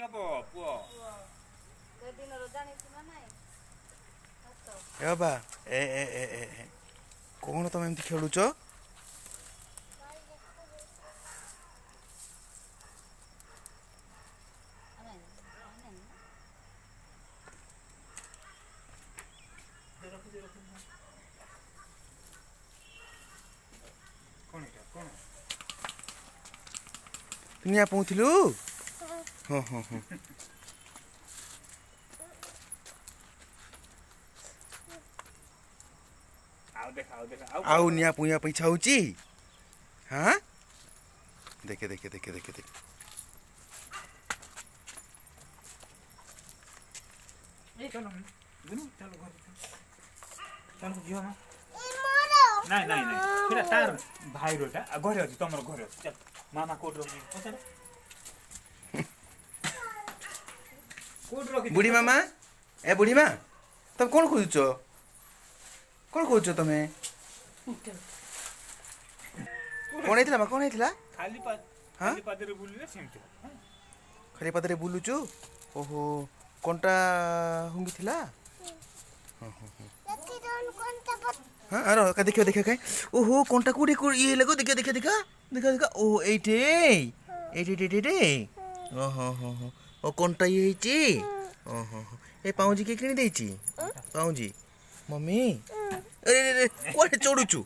ए बाबा ए ए ए ए ए कौन तुम एमती खेलुच तुम यहाँ पहुँचलु हाँ हाँ हाँ आउ निया पुया पैसा होची हाँ देखे देखे देखे देखे देखे चलो चलो घर चलो झियो ना नहीं नहीं नहीं फिर तार भाई रोटा घरे अछि तमर घरे अछि चल मामा कोड रखी पछाड़ कोड रखी बुढ़ी मामा ए बुढ़ी माँ तुम कौन खोजुच कौन खोजुच तमे कौन है माँ कौन है खाली पादरे बुलिले सेमते खाली पादरे बुलुचु ओहो कोनटा हुंगी थिला हाँ अरे का देखियो देखियो का ओहो कोनटा कोडी को ये लगो देखियो देखियो देखा देखा देखा ओ एटे एटे एटे एटे ओहो हो हो ओ कोनटा ये हिची ओहो ए पाउजी के किनी देची पाउजी मम्मी अरे अरे कोठे चोडुचु